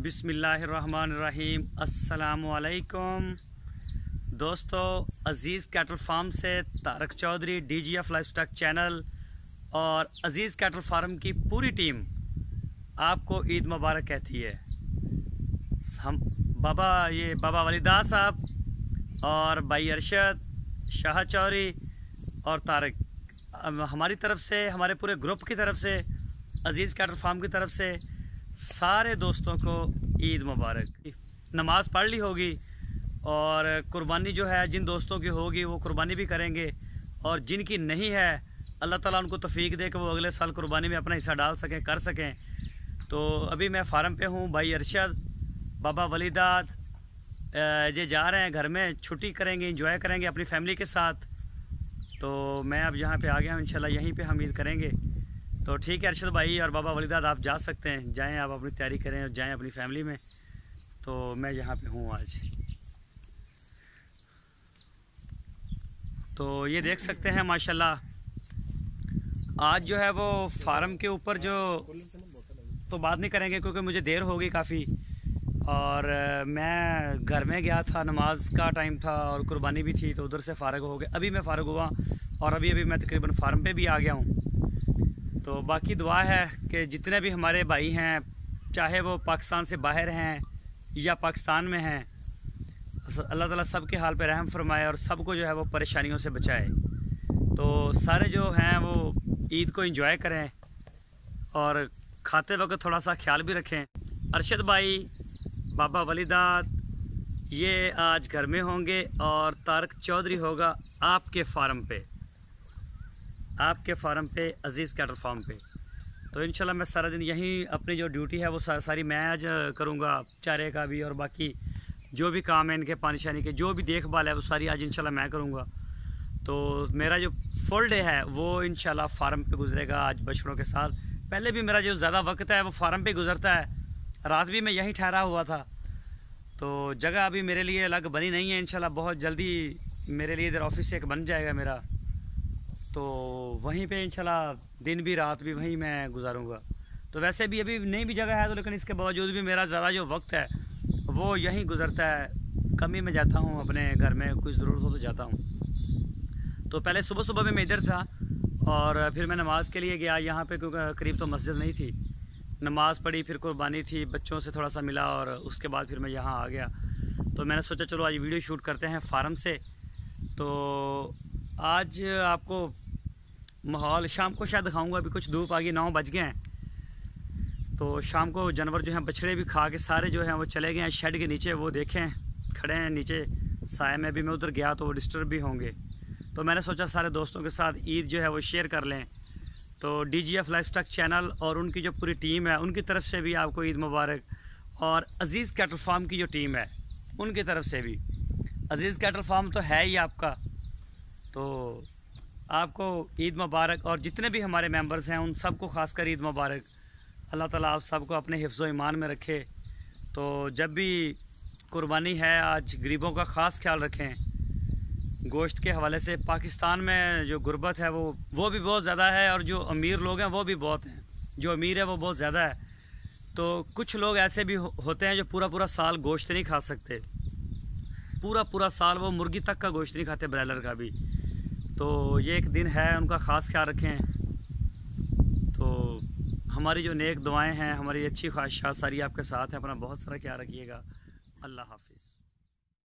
बिस्मिल्लाहिर्रहमानिर्रहीम। अस्सलामुअलैकुम दोस्तों, अज़ीज़ कैटल फार्म से Tarak Chaudhary, DGF livestock channel और अज़ीज़ कैटल फार्म की पूरी टीम आपको ईद मुबारक कहती है। हम बाबा वलीदाद साहब और भाई अरशद, शाह चौधरी और तारक, हमारी तरफ से, हमारे पूरे ग्रुप की तरफ से, अज़ीज़ कैटल फार्म की तरफ से सारे दोस्तों को ईद मुबारक। नमाज़ पढ़ ली होगी और कुर्बानी जो है जिन दोस्तों की होगी वो कुर्बानी भी करेंगे, और जिनकी नहीं है अल्लाह ताला उनको तौफीक दे कि वो अगले साल कुर्बानी में अपना हिस्सा डाल सकें, कर सकें। तो अभी मैं फार्म पे हूँ। भाई अरशद, बाबा वलीदाद ये जा रहे हैं घर में, छुट्टी करेंगे, इंजॉय करेंगे अपनी फैमिली के साथ। तो मैं अब यहाँ पे आ गया हूँ, इंशाल्लाह यहीं पे हम ईद करेंगे। तो ठीक है अरशद भाई और बाबा वलीदाद, आप जा सकते हैं, जाएं, आप अपनी तैयारी करें और जाएं अपनी फैमिली में। तो मैं यहाँ पे हूँ आज। तो ये देख सकते हैं माशाल्लाह, आज जो है वो फार्म के ऊपर जो, तो बात नहीं करेंगे क्योंकि मुझे देर हो गई काफ़ी, और मैं घर में गया था, नमाज का टाइम था और कुर्बानी भी थी, तो उधर से फ़ारग हो गया। अभी मैं फ़ारग हुआ और अभी मैं तकरीबन फार्म पे भी आ गया हूँ। तो बाकी दुआ है कि जितने भी हमारे भाई हैं, चाहे वो पाकिस्तान से बाहर हैं या पाकिस्तान में हैं, अल्लाह ताला सब के हाल पे रहम फरमाए और सबको जो है वो परेशानियों से बचाए। तो सारे जो हैं वो ईद को एंजॉय करें और खाते वक्त थोड़ा सा ख्याल भी रखें। अरशद भाई, बाबा वलीदाद ये आज घर में होंगे और तारक चौधरी होगा आपके फार्म पे, आपके फार्म पे, अज़ीज़ कैटल फार्म पे। तो इंशाल्लाह मैं सारा दिन यहीं अपनी जो ड्यूटी है वो सारी मैं आज करूँगा, चारे का भी और बाकी जो भी काम है इनके, पानी शानी के जो भी देखभाल है वो सारी आज इंशाल्लाह मैं करूँगा। तो मेरा जो फुल डे है वो इंशाल्लाह फार्म पे गुजरेगा आज बछड़ों के साथ। पहले भी मेरा जो ज़्यादा वक्त है वो फार्म पे गुजरता है, रात भी मैं यहीं ठहरा हुआ था। तो जगह अभी मेरे लिए अलग बनी नहीं है, इंशाल्लाह बहुत जल्दी मेरे लिए इधर ऑफिस से एक बन जाएगा मेरा, तो वहीं पे इंशाल्लाह दिन भी रात भी वहीं मैं गुजारूंगा। तो वैसे भी अभी नई भी जगह है, तो लेकिन इसके बावजूद भी मेरा ज़्यादा जो वक्त है वो यहीं गुजरता है। कमी में जाता हूँ अपने घर में, कुछ ज़रूरत हो तो जाता हूँ। तो पहले सुबह सुबह में मैं इधर था और फिर मैं नमाज़ के लिए गया यहाँ पे, क्योंकि करीब तो मस्जिद नहीं थी। नमाज़ पढ़ी, फिर कुर्बानी थी, बच्चों से थोड़ा सा मिला और उसके बाद फिर मैं यहाँ आ गया। तो मैंने सोचा चलो आज वीडियो शूट करते हैं फार्म से। तो आज आपको माहौल शाम को शायद दिखाऊंगा, अभी कुछ धूप आ गई, 9 बज गए हैं। तो शाम को जानवर जो हैं, बछड़े भी खा के सारे जो हैं वो चले गए हैं शेड के नीचे, वो देखें खड़े हैं नीचे साए में। भी मैं उधर गया तो वो डिस्टर्ब भी होंगे, तो मैंने सोचा सारे दोस्तों के साथ ईद जो है वो शेयर कर लें। तो DGF लाइफस्टॉक चैनल और उनकी जो पूरी टीम है उनकी तरफ से भी आपको ईद मुबारक, और अज़ीज़ कैटल फार्म की जो टीम है उनकी तरफ से भी। अज़ीज़ कैटल फार्म तो है ही आपका, तो आपको ईद मुबारक। और जितने भी हमारे मेंबर्स हैं उन सबको खासकर ईद मुबारक। अल्लाह ताला आप सबको अपने हिफ्ज़ व ईमान में रखे। तो जब भी कुर्बानी है आज गरीबों का ख़ास ख्याल रखें। गोश्त के हवाले से पाकिस्तान में जो गुर्बत है वो भी बहुत ज़्यादा है, और जो अमीर लोग हैं वो भी बहुत हैं। जो अमीर है वो बहुत ज़्यादा है, तो कुछ लोग ऐसे भी होते हैं जो पूरा साल गोश्त नहीं खा सकते, पूरा साल वो मुर्गी तक का गोश्त नहीं खाते, ब्रॉयलर का भी। तो ये एक दिन है, उनका ख़ास ख्याल रखें। तो हमारी जो नेक दुआएं हैं, हमारी अच्छी ख्वाहिशात सारी आपके साथ हैं। अपना बहुत सारा ख्याल रखिएगा। अल्लाह हाफिज़।